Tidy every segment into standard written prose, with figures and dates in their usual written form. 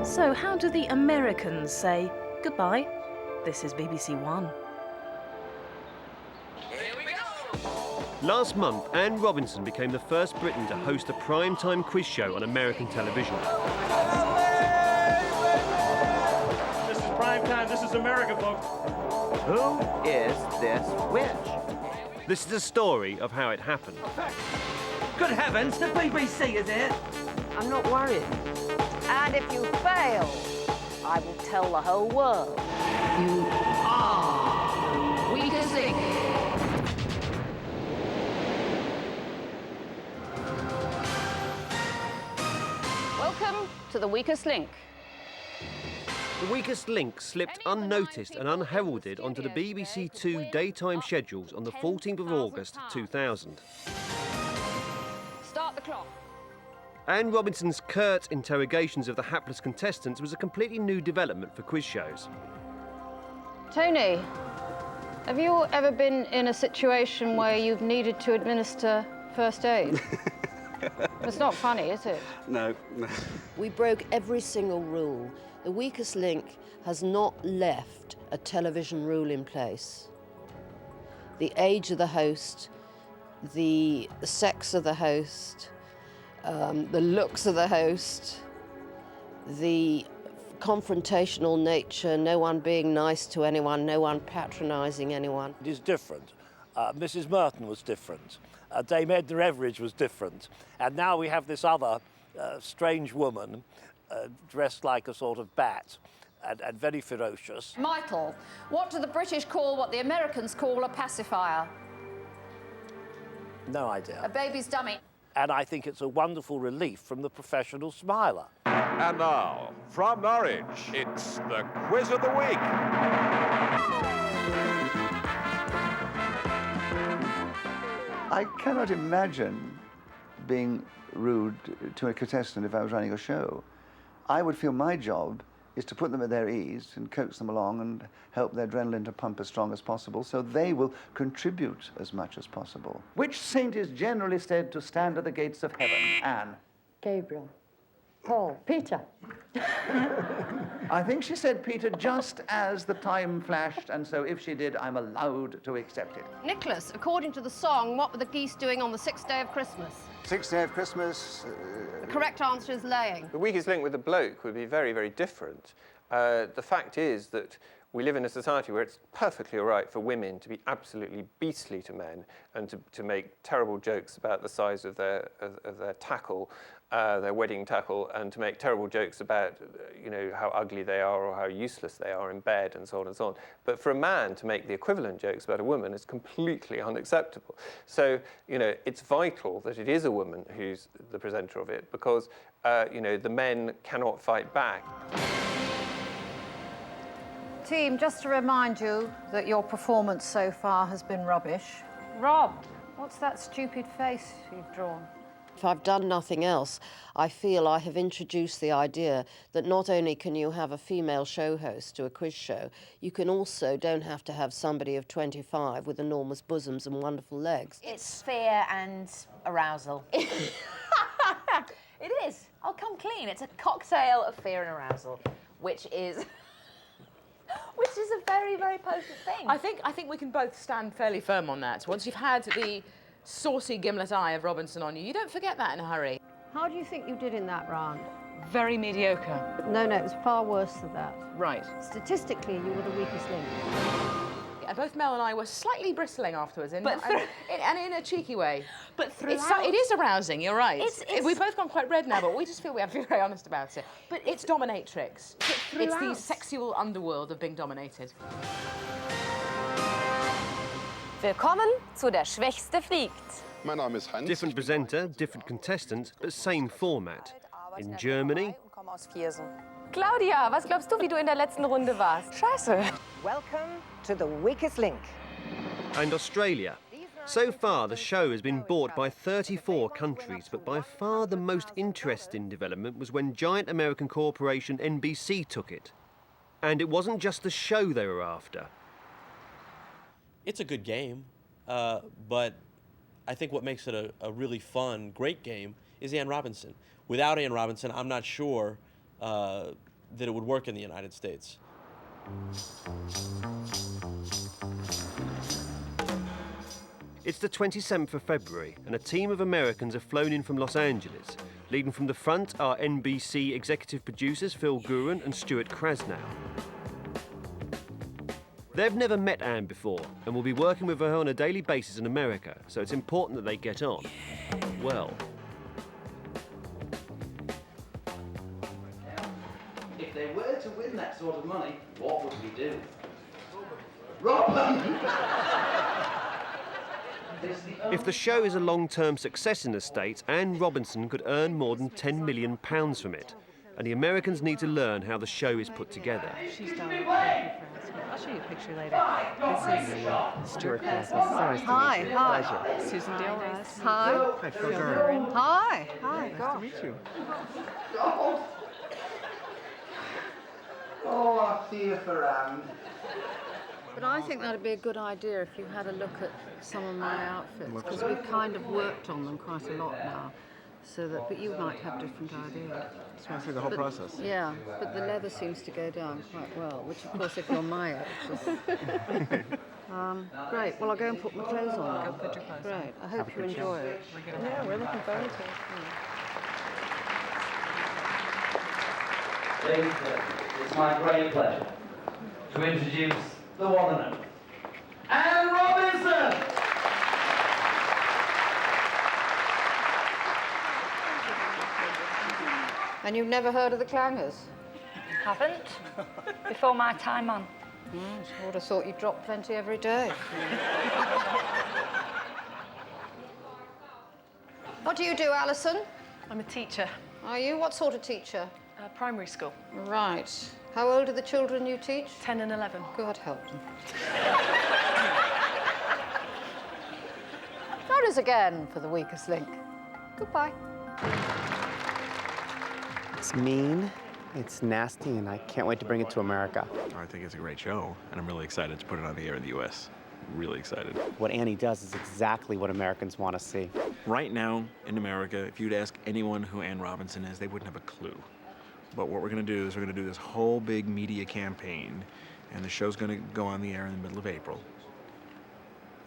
So how do the Americans say goodbye? This is BBC One. Here we go! Last month, Anne Robinson became the first Briton to host a prime-time quiz show on American television. This is prime time. This is America, folks. Who is this witch? This is the story of how it happened. Good heavens, the BBC is here! I'm not worried. And if you fail, I will tell the whole world. You are the weakest link. Welcome to The Weakest Link. The Weakest Link slipped unnoticed and unheralded onto the BBC Two daytime schedules on the 14th of August 2000. Start the clock. Anne Robinson's curt interrogations of the hapless contestants was a completely new development for quiz shows. Tony, have you ever been in a situation where you've needed to administer first aid? It's not funny, is it? No. We broke every single rule. The Weakest Link has not left a television rule in place. The age of the host, the sex of the host, the looks of the host, the confrontational nature, no one being nice to anyone, no one patronising anyone. It is different. Mrs. Merton was different. Dame Edna Everage was different. And now we have this other strange woman dressed like a sort of bat and very ferocious. Michael, what do the British call what the Americans call a pacifier? No idea. A baby's dummy. And I think it's a wonderful relief from the professional smiler. And now, from Norwich, it's the Quiz of the Week. I cannot imagine being rude to a contestant if I was running a show. I would feel my job is to put them at their ease and coax them along and help their adrenaline to pump as strong as possible so they will contribute as much as possible. Which saint is generally said to stand at the gates of heaven? Anne? Gabriel. Paul. Peter. I think she said Peter just as the time flashed, and so if she did, I'm allowed to accept it. Nicholas, according to the song, what were the geese doing on the 6th day of Christmas? 6th day of Christmas. The correct answer is laying. The weakest link with a bloke would be very, very different. The fact is that we live in a society where it's perfectly all right for women to be absolutely beastly to men and to make terrible jokes about the size of their tackle, their wedding tackle, and to make terrible jokes about, you know, how ugly they are or how useless they are in bed and so on and so on. But for a man to make the equivalent jokes about a woman is completely unacceptable. So, you know, it's vital that it is a woman who's the presenter of it because, you know, the men cannot fight back. Team, just to remind you that your performance so far has been rubbish. Rob, what's that stupid face you've drawn? If I've done nothing else, I feel I have introduced the idea that not only can you have a female show host to a quiz show, you can also don't have to have somebody of 25 with enormous bosoms and wonderful legs. It's fear and arousal. It is. I'll come clean. It's a cocktail of fear and arousal, which is a very, very potent thing. I think we can both stand fairly firm on that. Once you've had the saucy gimlet eye of Robinson on you, you don't forget that in a hurry. How do you think you did in that round? Very mediocre. No, it was far worse than that. Right. Statistically, you were the weakest link. Both Mel and I were slightly bristling afterwards, and in a cheeky way. But throughout... It is arousing, you're right. It's... We've both gone quite red now, but we just feel we have to be very honest about it. But it's dominatrix. It's the sexual underworld of being dominated. Willkommen zu Der Schwächste fliegt. My name is Hans. Different presenter, different contestant, but same format. In Germany... Claudia, was glaubst du, wie du in der letzten Runde warst? Scheiße. Welcome to the Weakest Link. And Australia. So far, the show has been bought by 34 countries, but by far the most interesting development was when giant American corporation NBC took it. And it wasn't just the show they were after. It's a good game, but I think what makes it a really fun, great game is Anne Robinson. Without Anne Robinson, I'm not sure that it would work in the United States. It's the 27th of February, and a team of Americans have flown in from Los Angeles. Leading from the front are NBC executive producers Phil Guren and Stuart Krasnow. They've never met Anne before, and will be working with her on a daily basis in America, so it's important that they get on well. If they were to win that sort of money, what would we do? Rob them! If the show is a long-term success in the States, Anne Robinson could earn more than £10 million from it. And the Americans need to learn how the show is put together. She's done it for us. I'll show you a picture later. This is Stuart Krasnow. Hi, hi. Pleasure. Susan Dale Rice. Hi. Hi, Phil Guren. Hi, hi. Nice to meet you. Oh, I fear for Anne. But I think that'd be a good idea if you had a look at some of my outfits, because we've kind of worked on them quite a lot now, so that, but you might have different ideas. Just want to see the whole process. Yeah, but the leather seems to go down quite well, which of course if you're my age is... great, well I'll go and put my clothes on. Go put your clothes on. Great, I hope you enjoy it. Yeah, we're looking forward to it. Ladies and gentlemen, it's my great pleasure to introduce the one and only Anne Robinson! And you've never heard of the Clangers? Haven't. Before my time on. I would have thought you dropped plenty every day. What do you do, Alison? I'm a teacher. Are you? What sort of teacher? Primary school. Right. How old are the children you teach? 10 and 11. God help them. That is again for the weakest link. Goodbye. It's mean, it's nasty, and I can't wait to bring it to America. I think it's a great show, and I'm really excited to put it on the air in the U.S. Really excited. What Annie does is exactly what Americans want to see. Right now, in America, if you'd ask anyone who Anne Robinson is, they wouldn't have a clue. But what we're going to do is we're going to do this whole big media campaign, and the show's going to go on the air in the middle of April.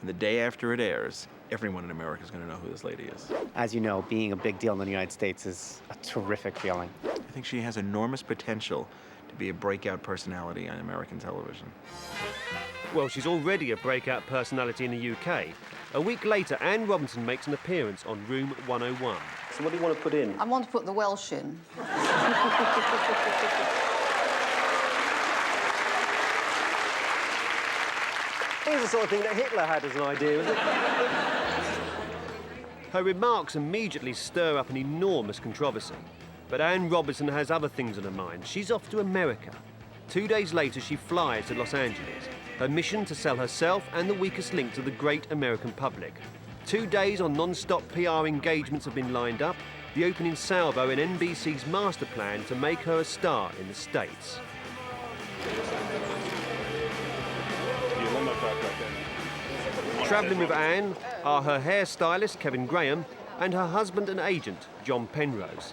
And the day after it airs, everyone in America is going to know who this lady is. As you know, being a big deal in the United States is a terrific feeling. I think she has enormous potential to be a breakout personality on American television. Well, she's already a breakout personality in the UK. A week later, Anne Robinson makes an appearance on Room 101. So what do you want to put in? I want to put the Welsh in. Here's the sort of thing that Hitler had as an idea, isn't it? Her remarks immediately stir up an enormous controversy. But Anne Robinson has other things on her mind. She's off to America. 2 days later, she flies to Los Angeles. Her mission to sell herself and the weakest link to the great American public. 2 days on non-stop PR engagements have been lined up, the opening salvo in NBC's master plan to make her a star in the States. Travelling with Anne are her hairstylist, Kevin Graham, and her husband and agent, John Penrose.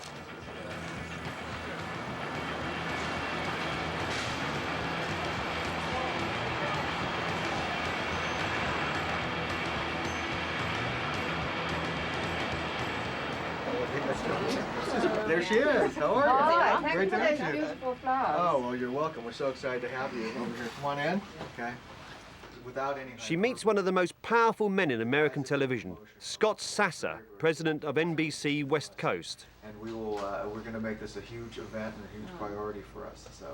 There she is. How are you? Hi. Great to meet you. Beautiful flowers. Oh, well, you're welcome. We're so excited to have you over here. Come on in. Okay. Without any... She meets one of the most powerful men in American television, Scott Sasser, president of NBC West Coast. And we will, we're going to make this a huge event and a huge priority for us, so...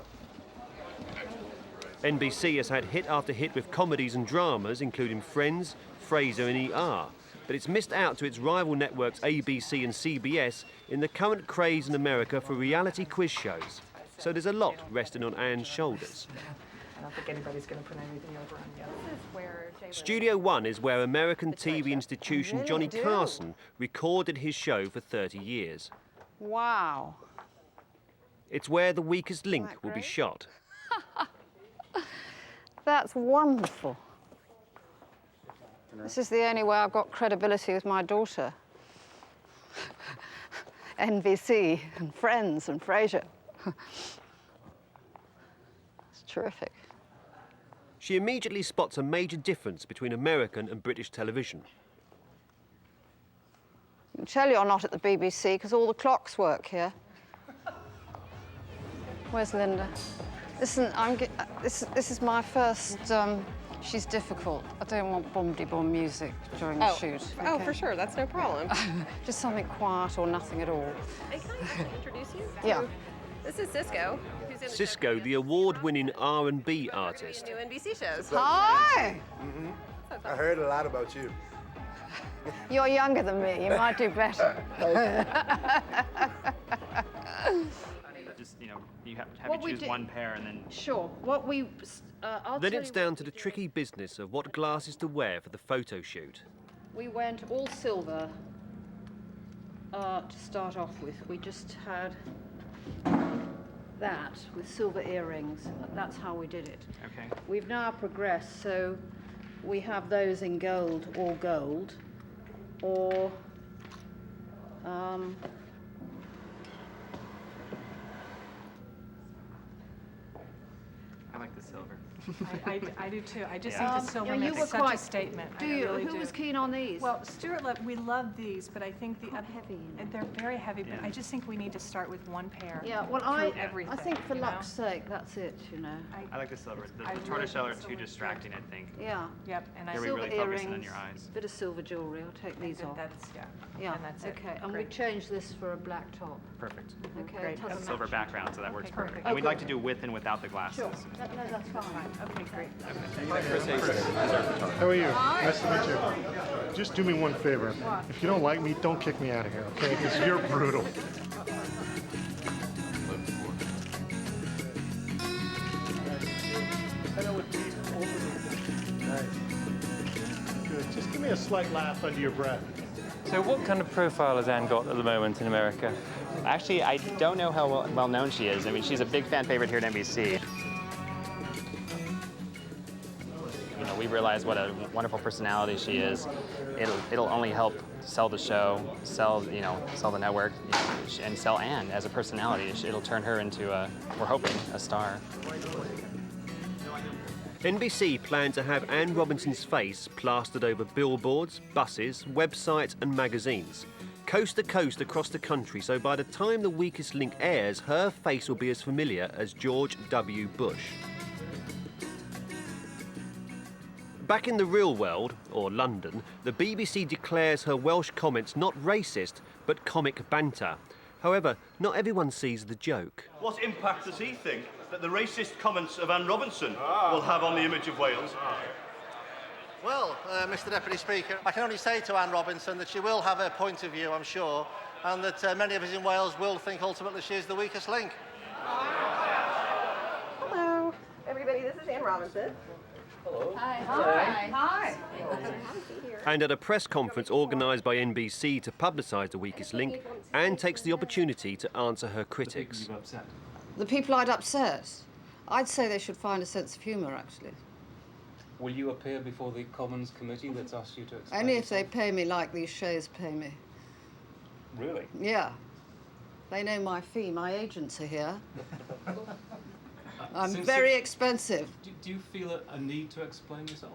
NBC has had hit after hit with comedies and dramas, including Friends, Frasier and ER. But it's missed out to its rival networks ABC and CBS in the current craze in America for reality quiz shows. So there's a lot resting on Anne's shoulders. I don't think anybody's going to put anything over on you. This is where Studio One is where American TV institution Johnny Carson recorded his show for 30 years. Wow. It's where The Weakest Link will be shot. That's wonderful. This is the only way I've got credibility with my daughter. NBC and Friends and Frasier. terrific. She immediately spots a major difference between American and British television. I can tell you're not at the BBC because all the clocks work here. Where's Linda? Listen, this is my first. She's difficult. I don't want boom-de-boom music during the shoot. Oh, okay? for sure. That's no problem. Just something quiet or nothing at all. Hey, can I actually introduce you? Yeah. This is Cisco. Who's in the Cisco, the award-winning R&B artist. new NBC shows. Hi! I heard a lot about you. You're younger than me. You might do better. Just, you have to choose one pair and then... Sure. What we... Then it's down to the tricky business of what glasses to wear for the photo shoot. We went all silver to start off with. We just had that with silver earrings. That's how we did it. Okay. We've now progressed, so we have those in gold, or I like the silver. I do too. I just Yeah. think the silver Yeah, you makes were such quite- a statement. Do I you? really Who do. was keen on these? Well, Stuart, we love these, but I think the heavy. they're very heavy. But Yeah. I just think we need to start with one pair. Yeah, well, through I everything, think for you know? luck's sake, that's it, you know. I like the silver. The I really tortoiseshell are think too distracting, I think. Yeah. Yep, and I Here we silver really focus in on earrings, your eyes. bit of silver jewellery. I'll take these off. That's Yeah, and that's it. okay. And Great. we changed this for a black top. Perfect. Okay, Great. it has That's a silver match. background, so that works Okay, perfect. perfect. And we'd Okay. like to do with and without the glasses. Sure. No, that's fine. Okay, great. How are you? Nice to meet you. Just do me one favor. If you don't like me, don't kick me out of here, okay? Because you're brutal. Good. Just give me a slight laugh under your breath. So what kind of profile has Anne got at the moment in America? Actually, I don't know how well known she is. I mean, she's a big fan favorite here at NBC. We realize what a wonderful personality she is. It'll only help sell the show, sell the network, and sell Anne as a personality. It'll turn her into we're hoping, a star. NBC plan to have Anne Robinson's face plastered over billboards, buses, websites and magazines, coast to coast across the country, so by the time The Weakest Link airs, her face will be as familiar as George W. Bush. Back in the real world, or London, the BBC declares her Welsh comments not racist, but comic banter. However, not everyone sees the joke. What impact does he think that the racist comments of Anne Robinson will have on the image of Wales? Well, Mr Deputy Speaker, I can only say to Anne Robinson that she will have a point of view, I'm sure, and that many of us in Wales will think ultimately she is the weakest link. Hello, everybody. This is Anne Robinson. Hello. Hi. And at a press conference organised by NBC to publicise The Weakest Link, Anne takes the opportunity to answer her critics. The people I'd upset? I'd say they should find a sense of humour, actually. Will you appear before the Commons Committee that's asked you to explain? Only if they pay me like these shows pay me. Really? Yeah. They know my fee. My agents are here. I'm Since very you- expensive. Do you feel a need to explain yourself?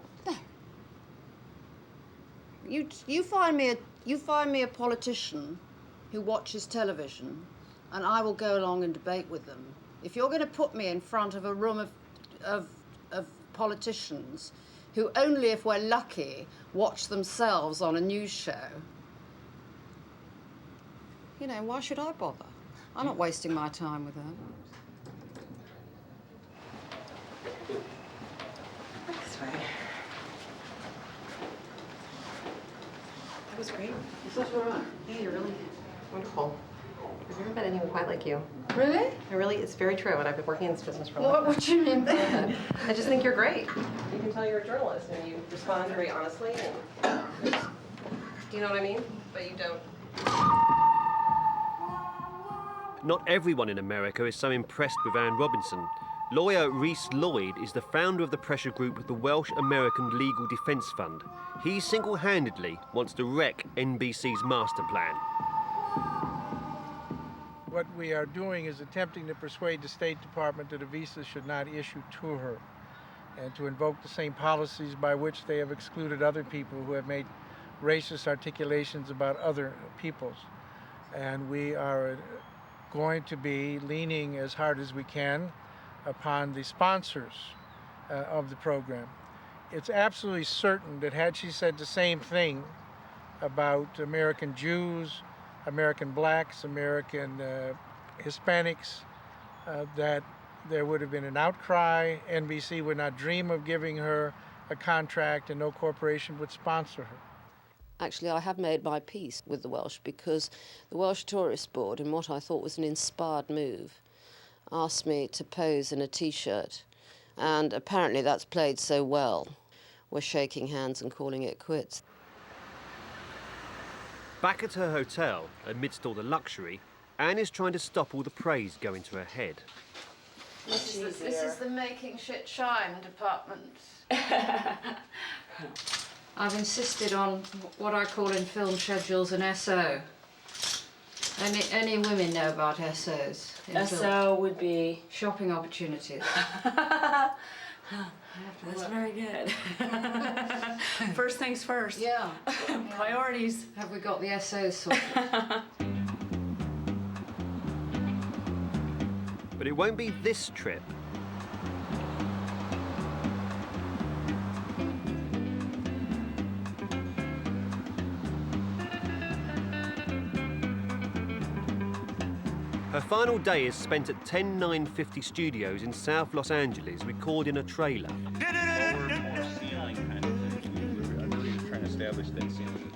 You find me a politician who watches television, and I will go along and debate with them. If you're going to put me in front of a room of politicians who only, if we're lucky, watch themselves on a news show, why should I bother? I'm not wasting my time with them. That was great. Is that all right? Yeah, you're really wonderful. I've never met anyone quite like you. Really? It's very true, and I've been working in this business for a What long time. do you mean by that? I just think you're great. You can tell you're a journalist, and you respond very honestly, and do you know what I mean? But you don't. Not everyone in America is so impressed with Anne Robinson. Lawyer Rhys Lloyd is the founder of the pressure group the Welsh American Legal Defence Fund. He single-handedly wants to wreck NBC's master plan. what we are doing is attempting to persuade the State Department that a visa should not issue to her, and to invoke the same policies by which they have excluded other people who have made racist articulations about other peoples. And we are going to be leaning as hard as we can upon the sponsors of the program. It's absolutely certain that had she said the same thing about American Jews, American blacks, American Hispanics, that there would have been an outcry. NBC would not dream of giving her a contract, and no corporation would sponsor her. Actually, I have made my peace with the Welsh, because the Welsh Tourist Board, in what I thought was an inspired move, asked me to pose in a T-shirt, and apparently that's played so well, we're shaking hands and calling it quits. Back at her hotel, amidst all the luxury, Anne is trying to stop all the praise going to her head. This is the making shit shine department. I've insisted on what I call in film schedules an SO. Any women know about SOs? SO would be? Shopping opportunities. That's very good. First things first. Yeah. Priorities. Have we got the SOs sorted? But it won't be this trip. Her final day is spent at 10950 Studios in South Los Angeles recording a trailer.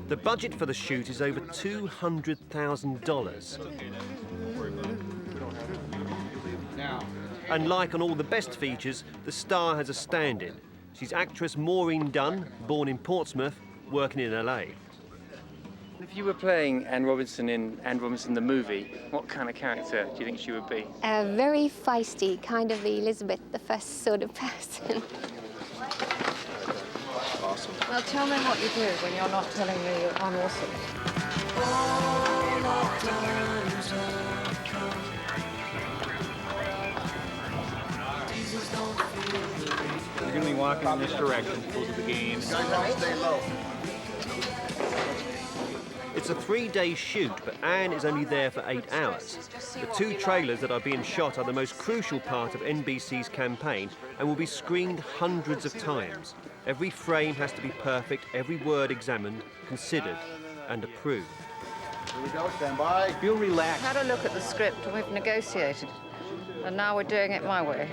The budget for the shoot is over $200,000. And like on all the best features, the star has a stand-in. She's actress Maureen Dunn, born in Portsmouth, working in LA. If you were playing Anne Robinson in Anne Robinson the movie, what kind of character do you think she would be? Very feisty, kind of the Elizabeth I sort of person. Awesome. Well, tell me what you do when you're not telling me I'm awesome. You're going to be walking in this direction, close to the game. Stay low. It's a 3-day shoot, but Anne is only there for 8 hours. The 2 trailers that are being shot are the most crucial part of NBC's campaign and will be screened hundreds of times. Every frame has to be perfect, every word examined, considered and approved. Here we go, stand by. Feel relaxed. Had a look at the script and we've negotiated. And now we're doing it my way.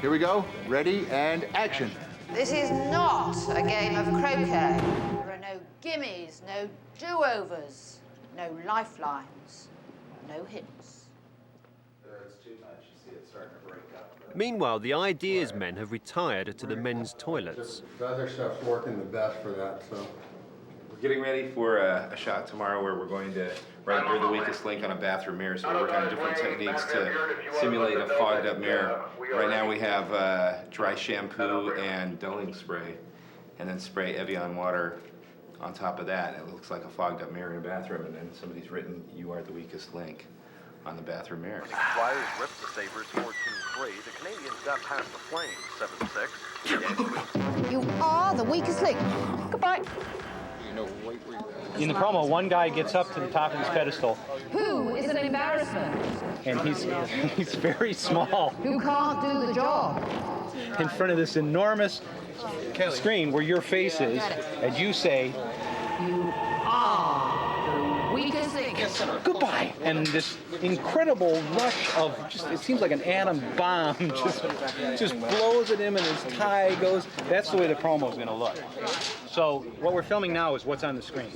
Here we go. Ready and action. This is not a game of croquet. There are no gimmies, no do-overs, no lifelines, no hints. It's too much. You see it starting to break up. Meanwhile, the Ideas men have retired to the men's toilets. The other stuff's working the best for that, so. We're getting ready for a shot tomorrow where we're going to right near the weakest link on a bathroom mirror. So we're working on different techniques to simulate a fogged up mirror. Right now we have dry shampoo and dulling spray, and then spray Evian water on top of that. It looks like a fogged up mirror in a bathroom, and then somebody's written, "You are the weakest link," on the bathroom mirror. Flyers ripped the Sabres 4-2-3. The Canadians got past the Flames 7-6. You are the weakest link. Goodbye. In the promo, one guy gets up to the top of his pedestal, Who is an embarrassment? and he's very small Who can't do the job? in front of this enormous screen where your face is, and you say, You are the weakest link. goodbye, and this incredible rush of it seems like an atom bomb just blows at him and his tie goes. That's the way the promo is going to look. So what we're filming now is what's on the screen.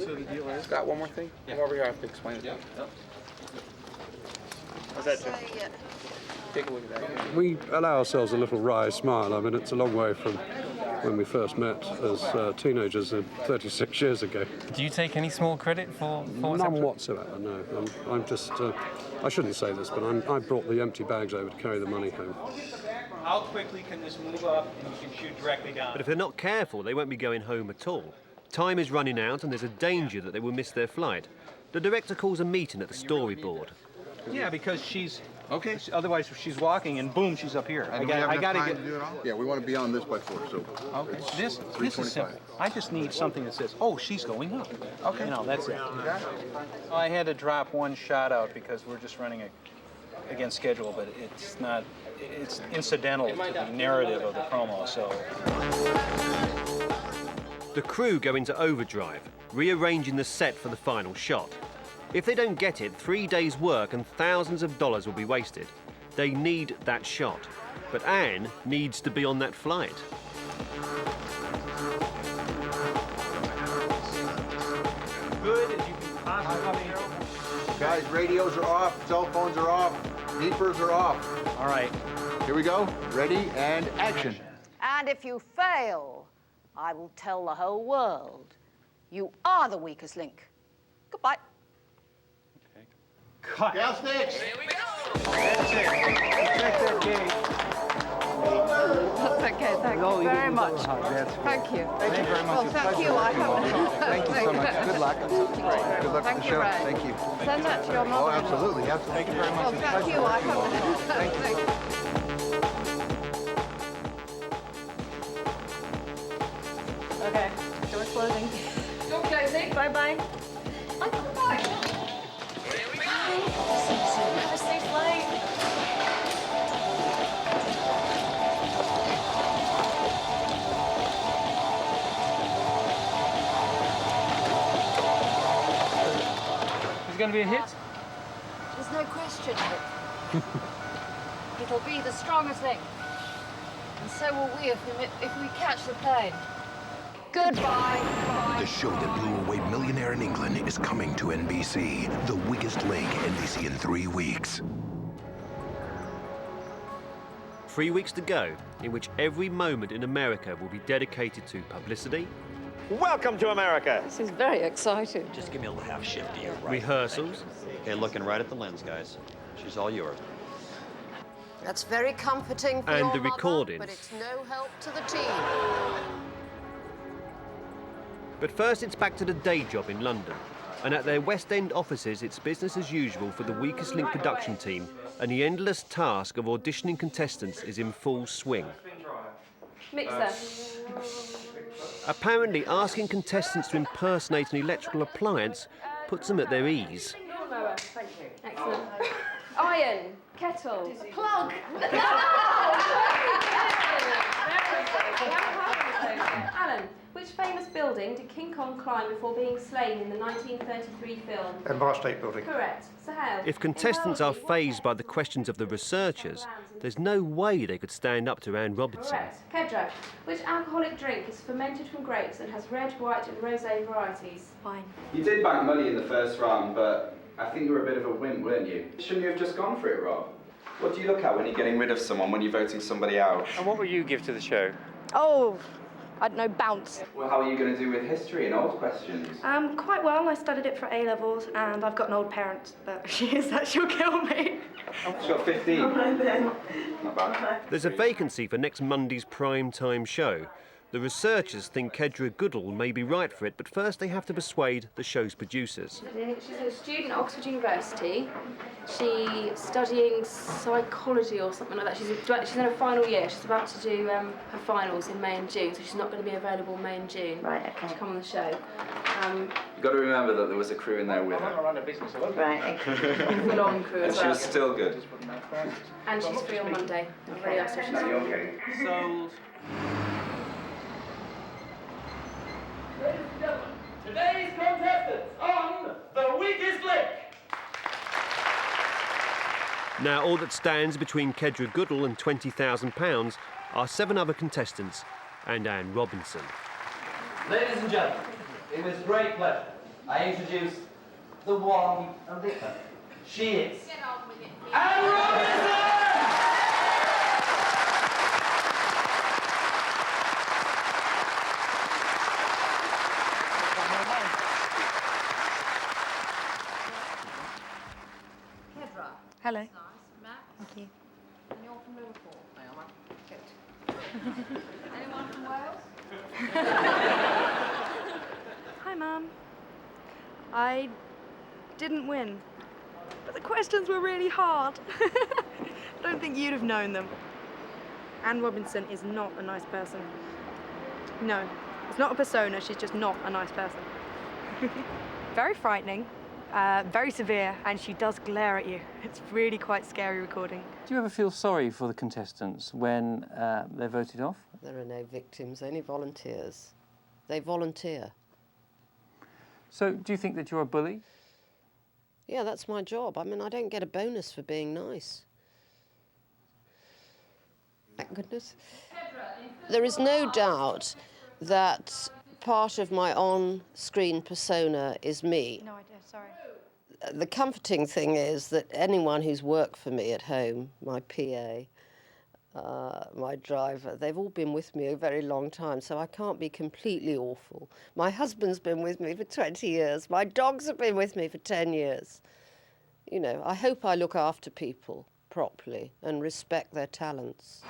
Scott, one more thing. Come over here, I have to explain it. How's that? Take a look at that. We allow ourselves a little wry smile. I mean, it's a long way from when we first met as teenagers 36 years ago. Do you take any small credit for what's None whatsoever, no. I'm just, I shouldn't say this, but I brought the empty bags over to carry the money home. How quickly can this move up and you can shoot directly down? But if they're not careful, they won't be going home at all. Time is running out and there's a danger that they will miss their flight. The director calls a meeting at the storyboard. Yeah, because she's... Okay. Otherwise, she's walking and boom, she's up here. And I got to get... Yeah, we want to be on this by 4, so... Okay. This is simple. I just need something that says, oh, she's going up. Okay. You know, that's it. I had to drop one shot out because we're just running against schedule, but it's not... It's incidental to the narrative of the promo, so... The crew go into overdrive, rearranging the set for the final shot. If they don't get it, 3 days' work and thousands of dollars will be wasted. They need that shot. But Anne needs to be on that flight. Good as you can possibly... Guys, radios are off, cell phones are off, beepers are off. All right. Here we go. Ready and action. And if you fail, I will tell the whole world you are the weakest link. Goodbye. Cut. Gas sticks. There we go. That's it. Check that gate. That's okay. Thank you very much. Thank you. Thank you very much. Well, thank you. I haven't. Thank you so much. Good luck. Great. Good luck with the show. Thank you. Send that to your mother. Oh, absolutely. Absolutely. Thank you very much. Well, thank you. I haven't. Thank you. Okay. Door's closing. Door closing. Bye-bye. I'm coming back. Here we go. Have a safe flight. It's going to be a hit? There's no question. It'll be the strongest link. And so will we if we catch the plane. Goodbye. The show that blew away Millionaire in England is coming to NBC. The Weakest Link, NBC in 3 weeks. 3 weeks to go, in which every moment in America will be dedicated to publicity. Welcome to America. This is very exciting. Just give me a little half shift to your right. Rehearsals. Okay, looking right at the lens, guys. She's all yours. That's very comforting for And your the mother, recordings. but it's no help to the team. But first it's back to the day job in London. And at their West End offices, it's business as usual for the Weakest Link production team, and the endless task of auditioning contestants is in full swing. Mixer. Apparently, asking contestants to impersonate an electrical appliance puts them at their ease. Lawnmower. Thank you. Excellent. Iron. Kettle. Plug. Alan, which famous building did King Kong climb before being slain in the 1933 film? Empire State Building. Correct. Sahel. If contestants are fazed by the questions of the researchers, there's no way they could stand up to Anne Robinson. Correct. Kedra, which alcoholic drink is fermented from grapes and has red, white and rosé varieties? Wine. You did bank money in the first round, but I think you were a bit of a wimp, weren't you? Shouldn't you have just gone for it, Rob? What do you look at when you're getting rid of someone, when you're voting somebody out? And what will you give to the show? Oh, I don't know, bounce. Well, how are you going to do with history and old questions? Quite well. I studied it for A-levels, and I've got an old parent, but she is that she'll kill me. She's got 15. All right then. Not bad. There's a vacancy for next Monday's prime time show. The researchers think Kedra Goodall may be right for it, but first they have to persuade the show's producers. She's a student at Oxford University. She's studying psychology or something like that. She's in her final year. She's about to do her finals in May and June, so she's not going to be available May and June. Right, okay. To come on the show. You've got to remember that there was a crew in there with her. Right, Full-on crew And as she well. was still good. And she's free on Monday. I've already asked her if she's free. Sold. Ladies and gentlemen, today's contestants on The Weakest Link. Now, all that stands between Kedra Goodall and £20,000 are 7 other contestants and Anne Robinson. Ladies and gentlemen, it was great pleasure. I introduce the one and the other. She is Anne Robinson! Kedra. Hello. Nice. Matt. Thank you. And you're from Liverpool. Anyone from Wales? Hi, Mum. I didn't win, but the questions were really hard. I don't think you'd have known them. Anne Robinson is not a nice person. No, it's not a persona, she's just not a nice person. Very frightening, very severe, and she does glare at you. It's really quite scary recording. Do you ever feel sorry for the contestants when they're voted off? There are no victims, only volunteers. They volunteer. So, do you think that you're a bully? Yeah, that's my job. I mean, I don't get a bonus for being nice. Thank goodness. There is no doubt that part of my on-screen persona is me. No idea, sorry. The comforting thing is that anyone who's worked for me at home, my PA, my driver, they've all been with me a very long time, so I can't be completely awful. My husband's been with me for 20 years. My dogs have been with me for 10 years. You know, I hope I look after people properly and respect their talents.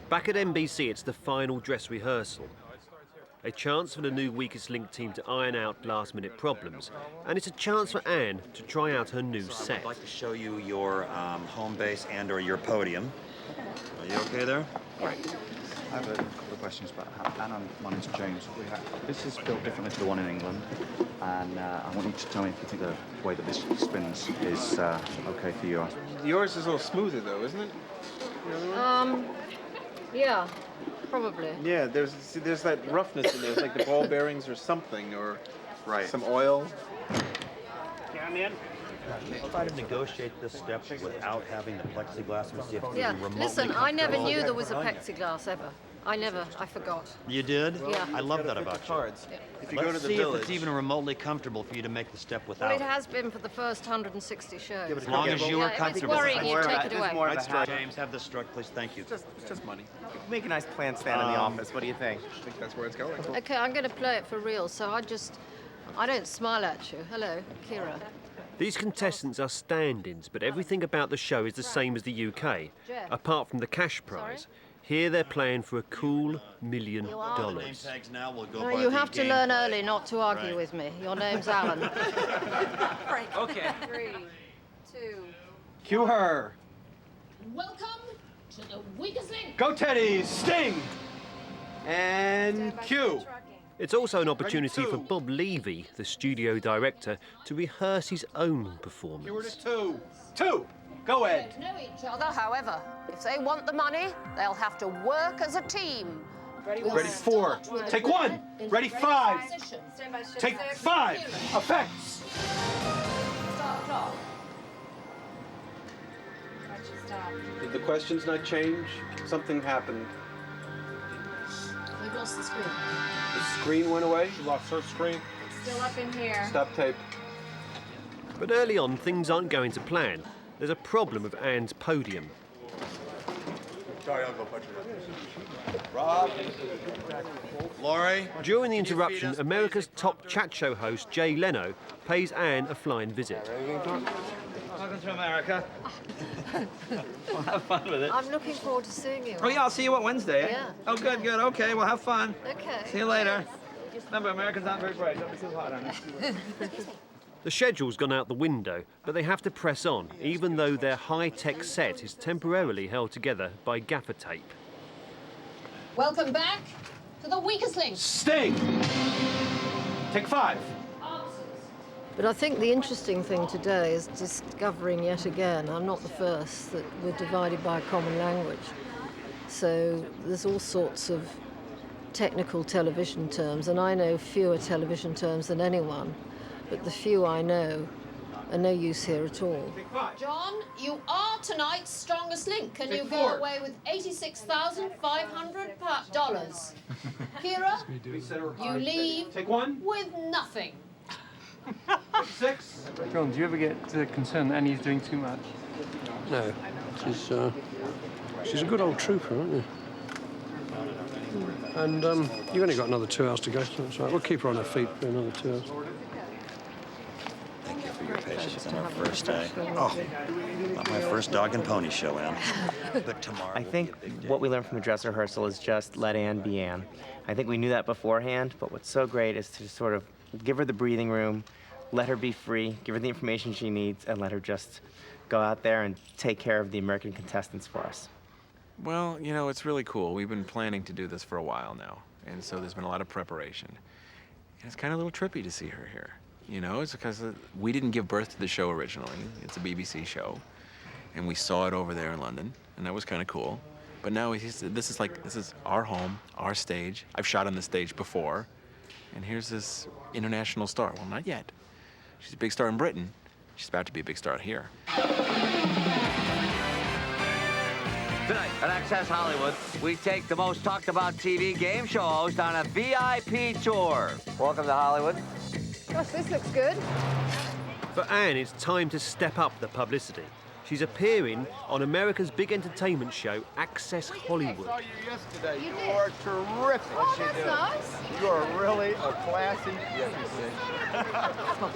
Back at NBC, it's the final dress rehearsal. A chance for the new Weakest Link team to iron out last-minute problems. And it's a chance for Anne to try out her new set. I'd like to show you your home base and/or your podium. Are you okay there? Right. I have a couple of questions about Anna. My name's James. This is built differently to the one in England, and I want you to tell me if you think the way that this spins is okay for you. Yours is a little smoother, though, isn't it? Yeah, probably. Yeah, there's that roughness in there. It's like the ball bearings or something, or some oil. Try to negotiate this step without having the plexiglass and see if Yeah, remotely listen, I never comfortable. knew there was a plexiglass ever. I forgot. You did? Yeah. I love that about you. Yeah. If you Let's go to the see village, if it's even remotely comfortable for you to make the step Well, without it has been for the first 160 shows. As long as you are comfortable. If it's worrying you, take it away. James, have this struck, please. Thank you. it's just money. Make a nice plant stand in the office. What do you think? I think that's where it's going. Okay, I'm going to play it for real, so I don't smile at you. Hello, Kira. These contestants are stand-ins, but everything about the show is the same as the UK, apart from the cash prize. Here they're playing for a cool $1 million. No, you have to learn early not to argue with me. Your name's Alan. Okay. 3, 2. Cue her. Welcome to the Weakest Link. Go Teddy, Sting! And cue. It's also an opportunity for Bob Levy, the studio director, to rehearse his own performance. You were to two. Go Ed. Know each other. However, if they want the money, they'll have to work as a team. Ready 4. Take 1. Ready 5. Take 5. Effects. Start clock. Did the questions not change? Something happened. We've lost the screen. The screen went away? She lost her screen. It's still up in here. Stop tape. But early on, things aren't going to plan. There's a problem with Anne's podium. Sorry, I'll go punch her. Rob. Laurie. During the interruption, America's top chat show host, Jay Leno, pays Anne a flying visit. Welcome to America. Well, have fun with it. I'm looking forward to seeing you. Oh, yeah, I'll see you on Wednesday. Yeah. Oh, good. Okay, well, have fun. Okay. See you later. Remember, Americans aren't very bright. Don't be too hard on us. The schedule's gone out the window, but they have to press on, even though their high-tech set is temporarily held together by gaffer tape. Welcome back to the Weakest Link. Sting. Take 5. But I think the interesting thing today is discovering yet again, I'm not the first, that we're divided by a common language. So there's all sorts of technical television terms, and I know fewer television terms than anyone, but the few I know are no use here at all. John, you are tonight's strongest link. Can you go away with $86,500? Kira, you leave Take 1. with nothing. 6. John, do you ever get concerned that Annie's doing too much? No. She's a good old trooper, aren't you? And you've only got another 2 hours to go, so that's right. We'll keep her on her feet for another 2 hours. Thank you for your patience. first day. Oh, not my first dog and pony show, Anne. But tomorrow I think what we learned from the dress rehearsal is just let Anne be Anne. I think we knew that beforehand, but what's so great is to sort of give her the breathing room, let her be free, give her the information she needs, and let her just go out there and take care of the American contestants for us. Well, you know, it's really cool. We've been planning to do this for a while now, and so there's been a lot of preparation. And it's kind of a little trippy to see her here. You know, it's because we didn't give birth to the show originally. It's a BBC show, and we saw it over there in London, and that was kind of cool. But now this is our home, our stage. I've shot on the stage before, and here's this international star. Well, not yet. She's a big star in Britain. She's about to be a big star here. Tonight at Access Hollywood, we take the most talked about TV game show host on a VIP tour. Welcome to Hollywood. Gosh, this looks good. For Anne, it's time to step up the publicity. She's appearing on America's big entertainment show, Access Hollywood. I saw you yesterday. You are terrific. Oh, that's nice. You are really a classy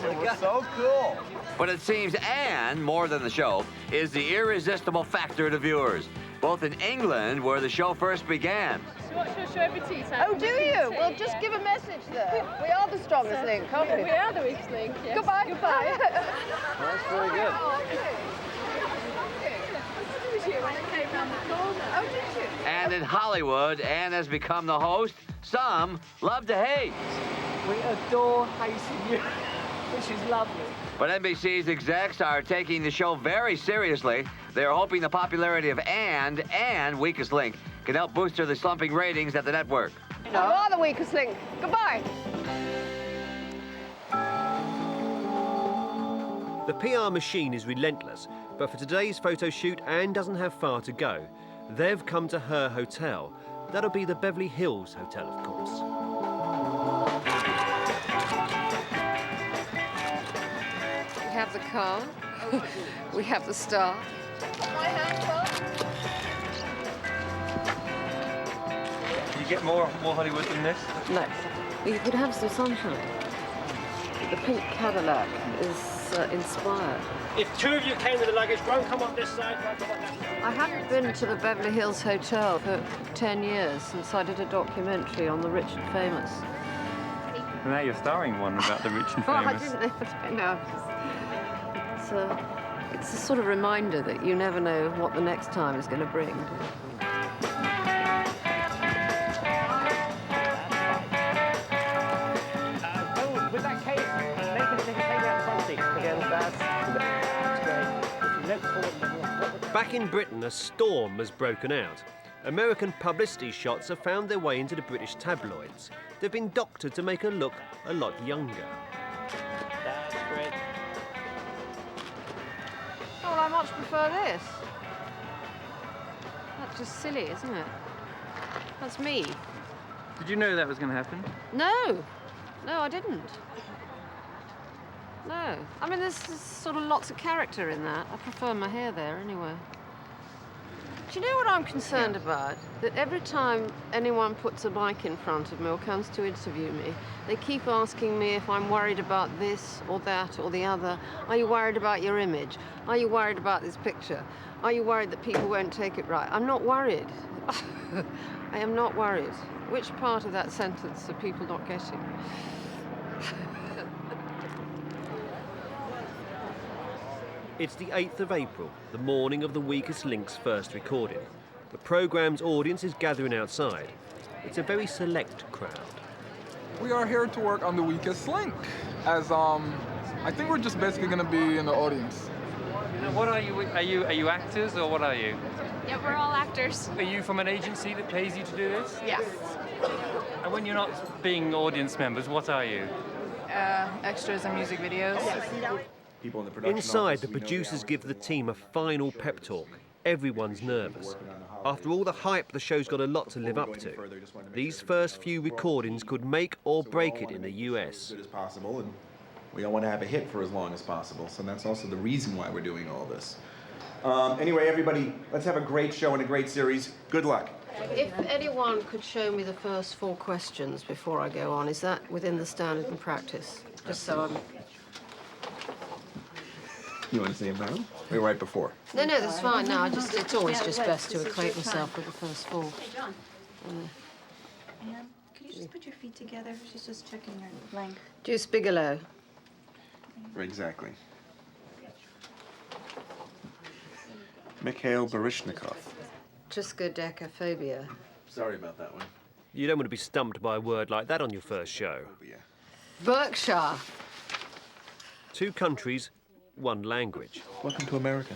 It was so cool. But it seems Anne, more than the show, is the irresistible factor to viewers, both in England, where the show first began. What's your show for tea time? Oh, do you? Well, just give a message there. We are the strongest link, aren't we? We are the weakest link, yes. Goodbye. Goodbye. That's very good. Oh, did you? And in Hollywood, Anne has become the host some love to hate. We adore hating you, which is lovely. But NBC's execs are taking the show very seriously. They're hoping the popularity of Anne and Weakest Link can help boost the slumping ratings at the network. You are the weakest link. Goodbye. The PR machine is relentless, but for today's photo shoot, Anne doesn't have far to go. They've come to her hotel. That'll be the Beverly Hills Hotel, of course. We have the car. We have the star. My hand, Can you get more Hollywood than this? No. You could have some sunshine. The pink Cadillac is inspired. If two of you came with the luggage, one come up this side, one come up that side. I haven't been to the Beverly Hills Hotel for 10 years since I did a documentary on the rich and famous. And now you're starring one about the rich and Oh, I famous. didn't know. It's a sort of reminder that you never know what the next time is going to bring. With that case, they can take out the front seat. Again, that's great. Back in Britain, a storm has broken out. American publicity shots have found their way into the British tabloids. They've been doctored to make her look a lot younger. That's great. Oh, well, I much prefer this. That's just silly, isn't it? That's me. Did you know that was going to happen? No. No, I didn't. No. I mean, there's sort of lots of character in that. I prefer my hair there anyway. Do you know what I'm concerned about? That every time anyone puts a mic in front of me or comes to interview me, they keep asking me if I'm worried about this or that or the other. Are you worried about your image? Are you worried about this picture? Are you worried that people won't take it right? I'm not worried. I am not worried. Which part of that sentence are people not getting? It's the 8th of April, the morning of the Weakest Link's first recording. The programme's audience is gathering outside. It's a very select crowd. We are here to work on the Weakest Link, as I think we're just basically going to be in the audience. What are you? Are you actors or what are you? Yeah, we're all actors. Are you from an agency that pays you to do this? Yes. And when you're not being audience members, what are you? Extras and music videos. People in the production Inside, office, the we know producers the give the team a final pep talk. Everyone's nervous. After all the hype, the show's got a lot to live up to. These first few recordings could make or break it in the US. As good as possible, and we all want to have a hit for as long as possible. So that's also the reason why we're doing all this. Anyway, everybody, let's have a great show and a great series. Good luck. If anyone could show me the first 4 questions before I go on, is that within the standard and practice? Just so I'm... You want to say him now? Or right before? No, that's fine. No, it's always just best to acquaint myself with the first four. Anne, could you just put your feet together? She's just checking your length. Juice Bigelow. Exactly. Mikhail Baryshnikov. Triskaidekaphobia. Sorry about that one. You don't want to be stumped by a word like that on your first show. Berkshire. 2 countries, 1 language. Welcome to America.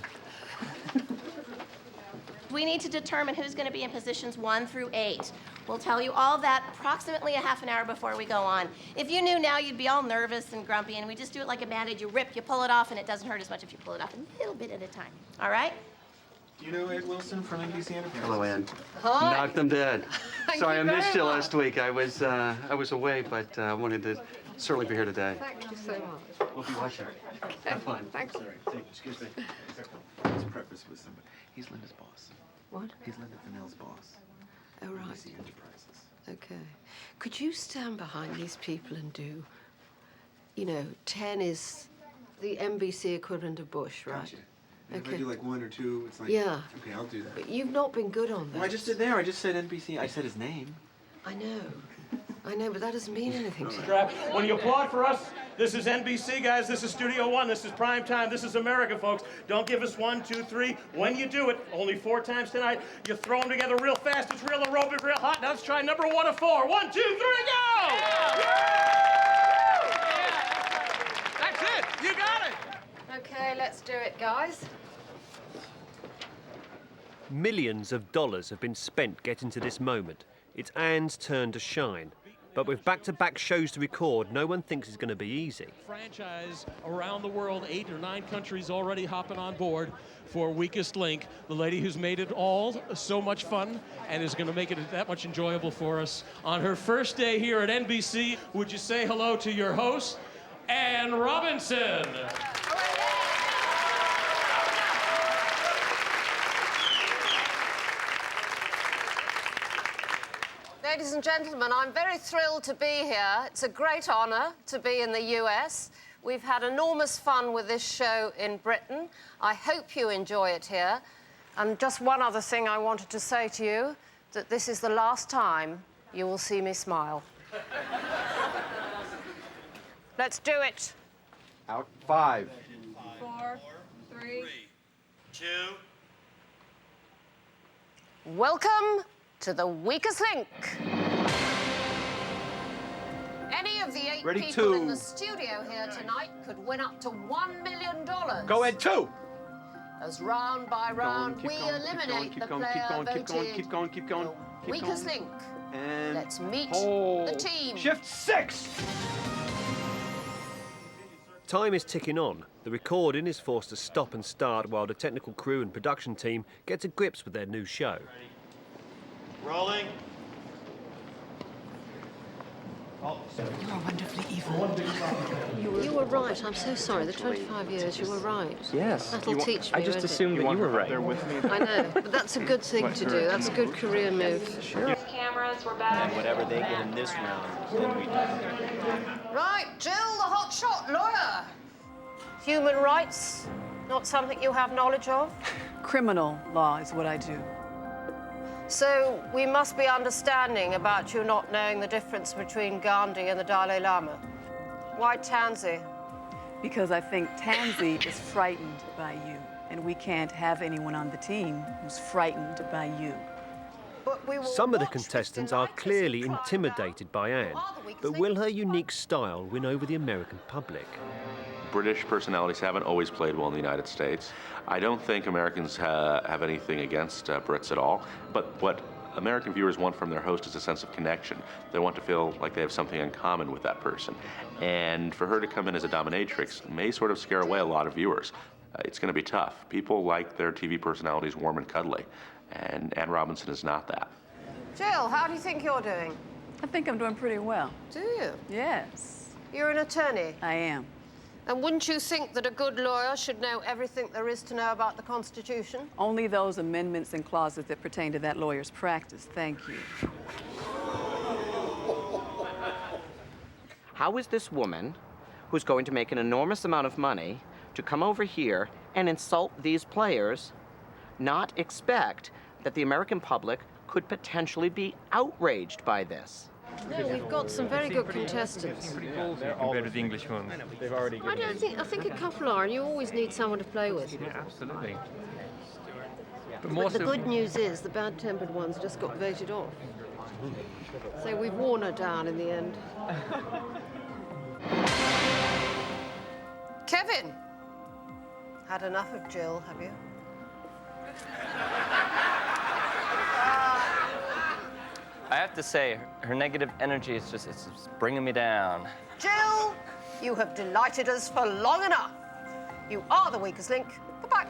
We need to determine who's going to be in positions 1 through 8. We'll tell you all that approximately a half an hour before we go on. If you knew now, you'd be all nervous and grumpy, and we just do it like a Band-Aid. You rip, you pull it off, and it doesn't hurt as much if you pull it off a little bit at a time. All right? Do you know Ed Wilson from NBC Enterprise? Hello, Ann. Hi. Knocked them dead. Thank Sorry, you I missed very you much. last week. I was away, but I wanted to certainly be here today. Thank you so much. We'll be watching. Have fun. Thanks. Sorry, excuse me. Let's preface with somebody. He's Linda's boss. What? He's Linda Fennell's boss. Oh, right. NBC Enterprises. Okay. Could you stand behind these people and do, 10 is the NBC equivalent of Bush, right? Gotcha. And if I do like 1 or 2, it's like... Yeah. Okay, I'll do that. But you've not been good on that. Well, I just did there. I just said NBC. I said his name. I know, but that doesn't mean anything to you. Strap. When you applaud for us, this is NBC, guys. This is Studio One. This is prime time. This is America, folks. Don't give us 1, 2, 3. When you do it, only 4 times tonight, you throw them together real fast. It's real aerobic, real hot. Now let's try number 1 of 4. 1, 2, 3, go! That's it. You got it. Okay, let's do it, guys. Millions of dollars have been spent getting to this moment. It's Anne's turn to shine. But with back-to-back shows to record, no one thinks it's going to be easy. Franchise around the world, 8 or 9 countries already hopping on board for Weakest Link. The lady who's made it all so much fun and is going to make it that much enjoyable for us on her first day here at NBC. Would you say hello to your host, Anne Robinson? Ladies and gentlemen, I'm very thrilled to be here. It's a great honour to be in the US. We've had enormous fun with this show in Britain. I hope you enjoy it here. And just one other thing I wanted to say to you, that this is the last time you will see me smile. Let's do it. Out 5. 4, 3, 2. Welcome to the Weakest Link. Any of the 8 Ready, people in 2. the studio here tonight could win up to $1 million. Go ahead, 2. As round by round, we eliminate the player voted keep going. Weakest Link. And Let's meet hold. the team. Shift 6. Time is ticking on. The recording is forced to stop and start while the technical crew and production team get to grips with their new show. Rolling. You're wonderfully evil. You were right. I'm so sorry. The 25 years, you were right. Yes. That'll teach me. I just won't it? assumed that you were right. I know, but that's a good thing to do. That's a good career move. Sure. Cameras, we're back. And whatever they get in this round, then we do. Right, Jill, the hotshot lawyer. Human rights, not something you have knowledge of? Criminal law is what I do. So we must be understanding about you not knowing the difference between Gandhi and the Dalai Lama. Why Tansy? Because I think Tansy is frightened by you, and we can't have anyone on the team who's frightened by you. Some of the contestants are clearly intimidated by Anne, but will her unique style win over the American public? British personalities haven't always played well in the United States. I don't think Americans have anything against Brits at all, but what American viewers want from their host is a sense of connection. They want to feel like they have something in common with that person. And for her to come in as a dominatrix may sort of scare away a lot of viewers. It's going to be tough. People like their TV personalities warm and cuddly, and Anne Robinson is not that. Jill, how do you think you're doing? I think I'm doing pretty well. Do you? Yes. You're an attorney? I am. And wouldn't you think that a good lawyer should know everything there is to know about the Constitution? Only those amendments and clauses that pertain to that lawyer's practice. Thank you. How is this woman, who's going to make an enormous amount of money, to come over here and insult these players, not expect that the American public could potentially be outraged by this. No, we've got some very good contestants. Compared with the English ones. They've already I think a couple are, and you always need someone to play with. Yeah, absolutely. But the good news is the bad-tempered ones just got voted off. So we've worn her down in the end. Kevin! Had enough of Jill, have you? I have to say, her negative energy is it's bringing me down. Jill, you have delighted us for long enough. You are the weakest link. Goodbye.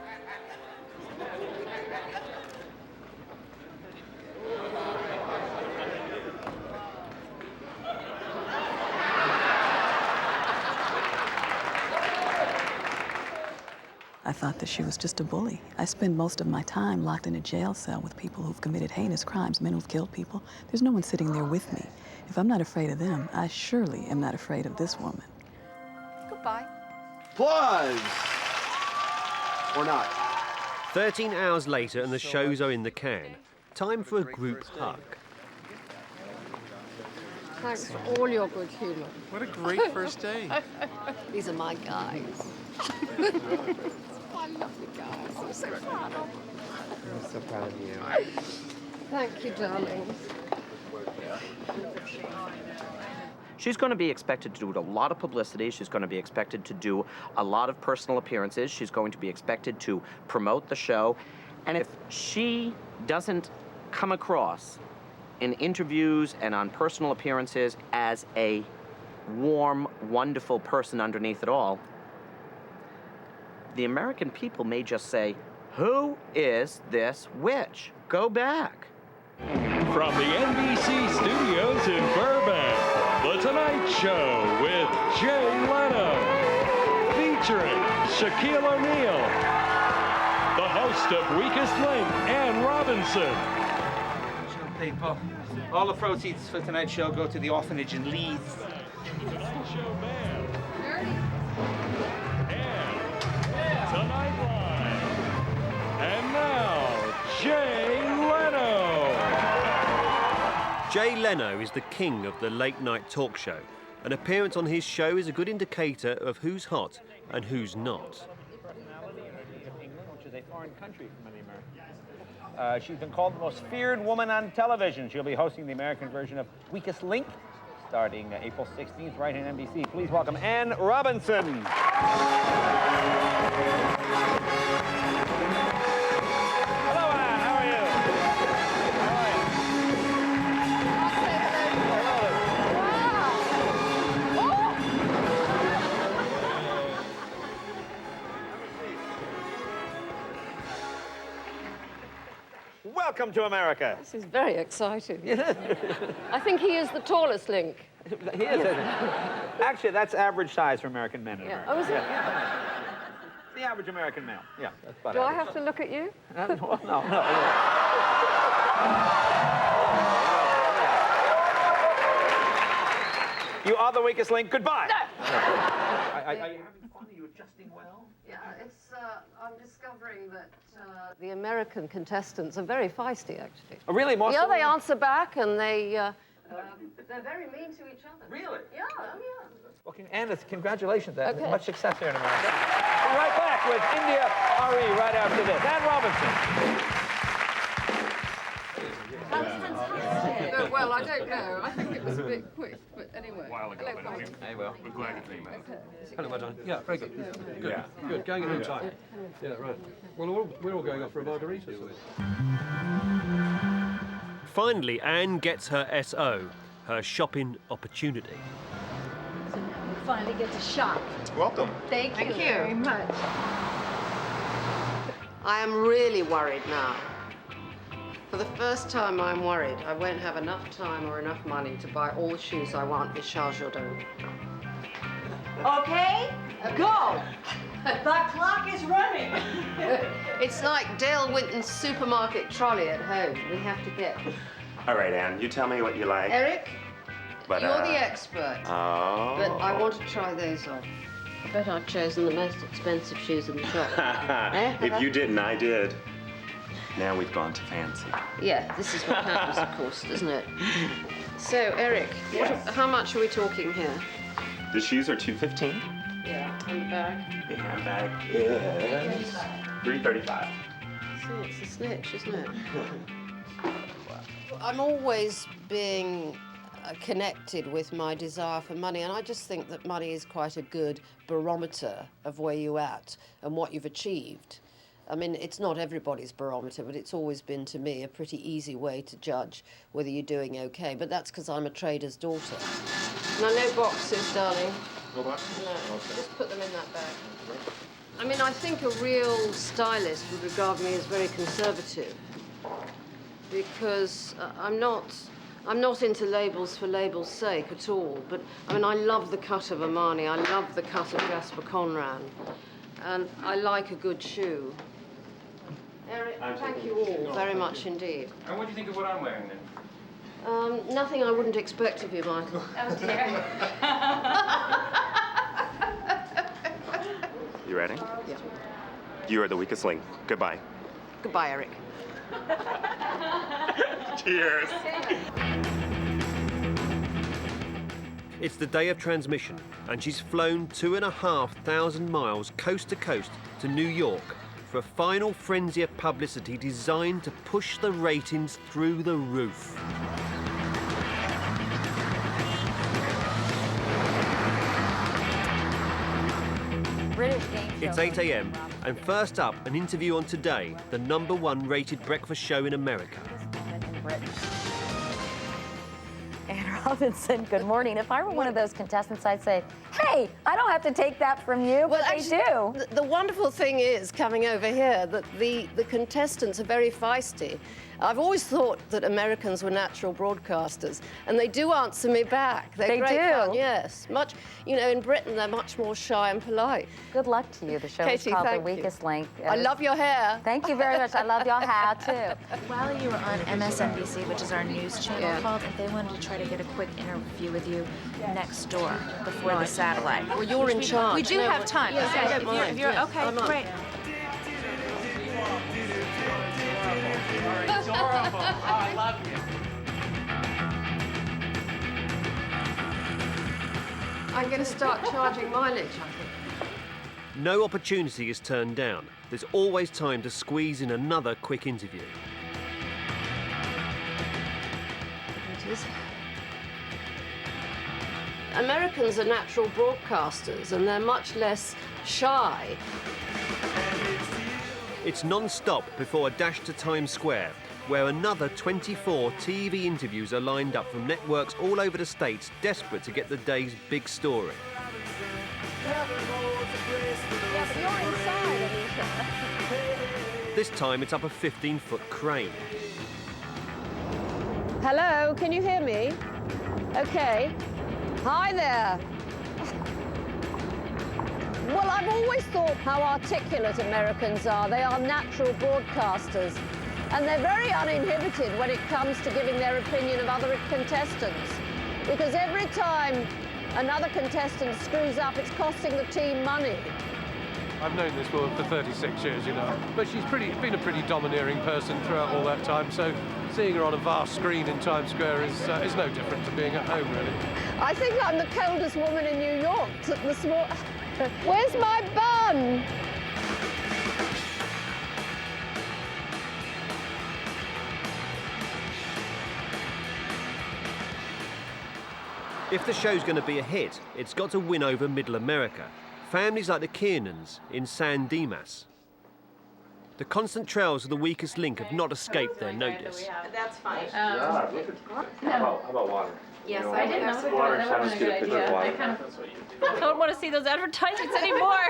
I thought that she was just a bully. I spend most of my time locked in a jail cell with people who've committed heinous crimes, men who've killed people. There's no one sitting there with me. If I'm not afraid of them, I surely am not afraid of this woman. Goodbye. Applause! Or not. 13 hours later and the shows are in the can. Time for a group hug. Thanks for all your good humour. What a great first day. These are my guys. I love you guys. I'm so proud of you. I'm so proud of you. Thank you, darlings. She's going to be expected to do a lot of publicity. She's going to be expected to do a lot of personal appearances. She's going to be expected to promote the show. And if she doesn't come across in interviews and on personal appearances as a warm, wonderful person underneath it all, the American people may just say, "Who is this witch? Go back." From the NBC studios in Burbank, The Tonight Show with Jay Leno, featuring Shaquille O'Neal, the host of Weakest Link, Ann Robinson. People, all the proceeds for tonight's show go to the orphanage in Leeds. Tonight Live. And now, Jay Leno. Jay Leno is the king of the late-night talk show. An appearance on his show is a good indicator of who's hot and who's not. Which is a foreign country for many Americans. She's been called the most feared woman on television. She'll be hosting the American version of Weakest Link, starting April 16th, right on NBC. Please welcome Ann Robinson. Hello, Ann. How are you? Welcome to America. This is very exciting. I think he is the tallest link. He is. Actually, that's average size for American men in America. Oh, is it? Yeah. The average American male. Yeah, that's about Do I average. have to look at you? Well, no. You are the weakest link. Goodbye. No. Are you having fun? Are you adjusting well? Yeah, it's. I'm discovering that the American contestants are very feisty, actually. Oh, really? More Yeah, so? they answer back, and they're very mean to each other. Really? Yeah. Oh, yeah. Well, Anna, congratulations. Okay. Much success here in America. We'll be right back with India Ari right after this. Ann Robinson. That was fantastic. No, well, I don't know. I think it was a bit quick, but anyway. A while ago, Hello, but Colin. Hey, well, we're glad you came out. Hello, well done. Yeah, very good. Good. Yeah. Good. Going in on time. Yeah, right. Well, we're all going off for a margarita. Finally, Anne gets her SO, her shopping opportunity. We finally get to shop. Welcome. Thank you very much. I am really worried now. For the first time, I'm worried I won't have enough time or enough money to buy all the shoes I want with Charles Jourdain. Okay, go. The clock is running. It's like Dale Winton's supermarket trolley at home. We have to get. All right, Ann, you tell me what you like. Eric, But, you're the expert. Oh. But I want to try those on. I bet I've chosen the most expensive shoes in the shop. Eh? If you didn't, I did. Now we've gone to fancy. Yeah, this is what happens, of course, doesn't it? So, Eric, how much are we talking here? The shoes are $2.15. Yeah, and the bag? The handbag is $3.35. So it's a snitch, isn't it? I'm always being connected with my desire for money, and I just think that money is quite a good barometer of where you're at and what you've achieved. I mean, it's not everybody's barometer, but it's always been, to me, a pretty easy way to judge whether you're doing okay. But that's because I'm a trader's daughter. Now, no boxes, darling. No boxes? No, Okay. just put them in that bag. I mean, I think a real stylist would regard me as very conservative because I'm not into labels for labels' sake at all. But, I mean, I love the cut of Armani. I love the cut of Jasper Conran. And I like a good shoe. Eric, thank you all very much indeed. And what do you think of what I'm wearing then? Nothing I wouldn't expect of you, Michael. Oh, dear. You ready? Yeah. You are the weakest link. Goodbye. Goodbye, Eric. Cheers. It's the day of transmission, and she's flown 2,500 miles coast to coast to New York for a final frenzy of publicity designed to push the ratings through the roof. It's 8 a.m, and first up, an interview on Today, the #1 rated breakfast show in America. Anne Robinson, good morning. If I were one of those contestants, I'd say, hey, I don't have to take that from you, but they do. The wonderful thing is, coming over here, that the contestants are very feisty. I've always thought that Americans were natural broadcasters, and they do answer me back. They're great fun, yes. Much, you know, in Britain, they're much more shy and polite. Good luck to you. The show is Katie, called The thank you. Weakest Link. I love your hair. Thank you very much. I love your hair, too. While you were on MSNBC, which is our news channel, Yeah. called, and they wanted to try to get a quick interview with you next door before the satellite. Well, you're in charge. We do No, have time. yes, Okay, I don't if you're, mind, if you're yes. okay, I'm up. great. Adorable. Oh, I love you. I'm going to start charging mileage, I think. No opportunity is turned down. There's always time to squeeze in another quick interview. It is. Americans are natural broadcasters, and they're much less shy. It's non-stop before a dash to Times Square, where another 24 TV interviews are lined up from networks all over the States, desperate to get the day's big story. Yeah, but you're inside, Alicia. This time it's up a 15-foot crane. Hello, can you hear me? Okay. Hi there. Well, I've always thought how articulate Americans are. They are natural broadcasters, and they're very uninhibited when it comes to giving their opinion of other contestants. Because every time another contestant screws up, it's costing the team money. I've known this woman for 36 years, you know, but she's been a pretty domineering person throughout all that time, so seeing her on a vast screen in Times Square is no different to being at home, really. I think I'm the coldest woman in New York. Where's my bun? If the show's going to be a hit, it's got to win over Middle America. Families like the Kiernans in San Dimas. The constant trails of the weakest link have not escaped their notice. That's fine. How about water? Yes, I didn't know. Water, let's get a picture of water. I don't want to see those advertisements anymore.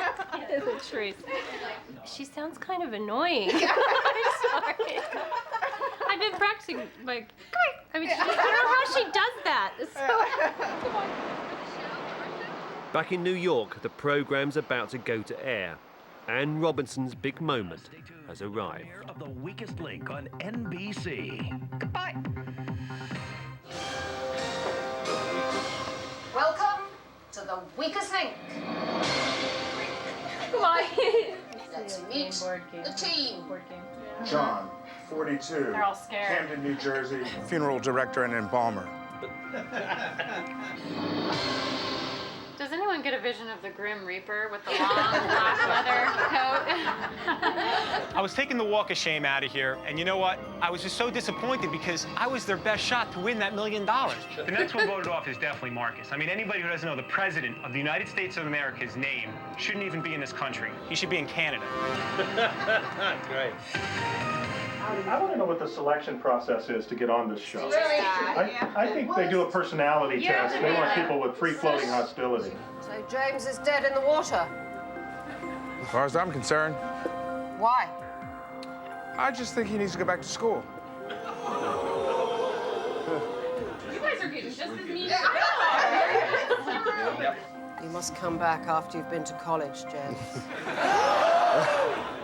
The truth. She sounds kind of annoying. I'm sorry. I've been practicing my. I mean, I don't know how she does that. So, come on. Back in New York, the programme's about to go to air. Anne Robinson's big moment has arrived. Of The Weakest Link on NBC. Goodbye. Welcome to The Weakest Link. Quiet. Let's meet the team. John, 42. They're all scared. Camden, New Jersey. Funeral director and embalmer. Does anyone get a vision of the Grim Reaper with the long black leather coat? I was taking the walk of shame out of here, and you know what? I was just so disappointed because I was their best shot to win that $1 million. The next one voted off is definitely Marcus. I mean, anybody who doesn't know the President of the United States of America's name shouldn't even be in this country. He should be in Canada. Great. I want to know what the selection process is to get on this show. I think they do a personality test. They want people with free-floating hostility. So James is dead in the water. As far as I'm concerned, Why? I just think he needs to go back to school. You guys are getting just as mean as You must come back after you've been to college, James.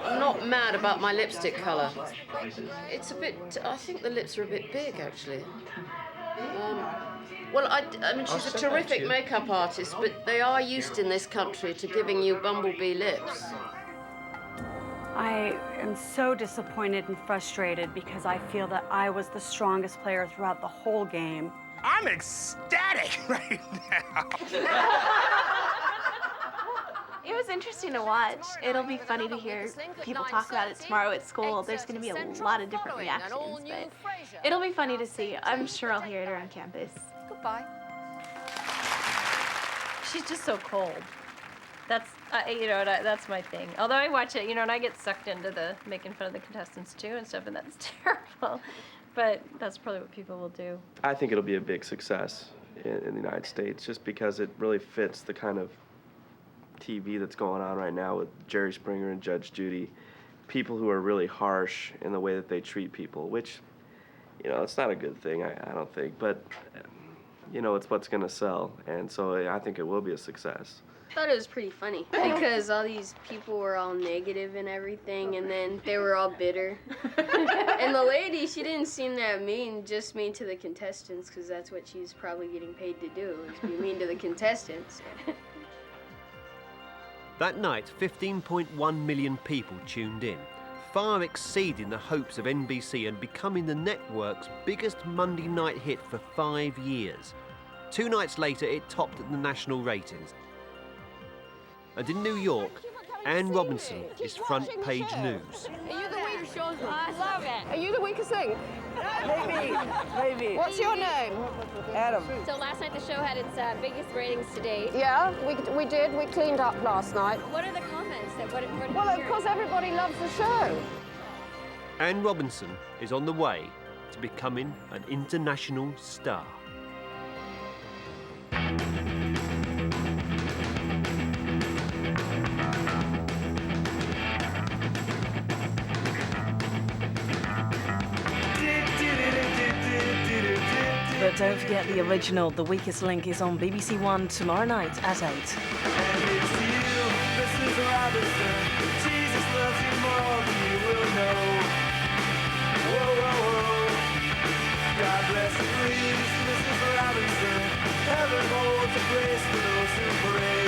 I'm not mad about my lipstick colour. It's a bit, I think the lips are a bit big, actually. Well, I mean, she's a terrific makeup artist, but they are used in this country to giving you bumblebee lips. I am so disappointed and frustrated because I feel that I was the strongest player throughout the whole game. I'm ecstatic right now. It was interesting to watch. It'll be funny to hear people talk about it tomorrow at school. There's going to be a lot of different reactions, but it'll be funny to see. I'm sure I'll hear it around campus. Goodbye. She's just so cold. That's, that's my thing. Although I watch it, and I get sucked into the making fun of the contestants too and stuff, and that's terrible. But that's probably what people will do. I think it'll be a big success in the United States just because it really fits the kind of TV that's going on right now with Jerry Springer and Judge Judy. People who are really harsh in the way that they treat people, which, it's not a good thing, I don't think. But, it's what's going to sell. And so I think it will be a success. I thought it was pretty funny because all these people were all negative and everything, and then they were all bitter. And the lady, she didn't seem that mean, just mean to the contestants, because that's what she's probably getting paid to do, is be mean to the contestants. That night, 15.1 million people tuned in, far exceeding the hopes of NBC and becoming the network's biggest Monday night hit for 5 years. 2 nights later, it topped the national ratings. And in New York, Anne Robinson is front page news. Are you the weakest link? I love it. Are you the weakest link? Maybe. What's your name? Adam. So last night the show had its biggest ratings to date. Yeah, we did. We cleaned up last night. What are the comments? Well, because everybody loves the show. Anne Robinson is on the way to becoming an international star. But don't forget the original, The Weakest Link, is on BBC One tomorrow night at 8. God bless you, please, Mrs. Robinson. Heaven holds a place for those who pray.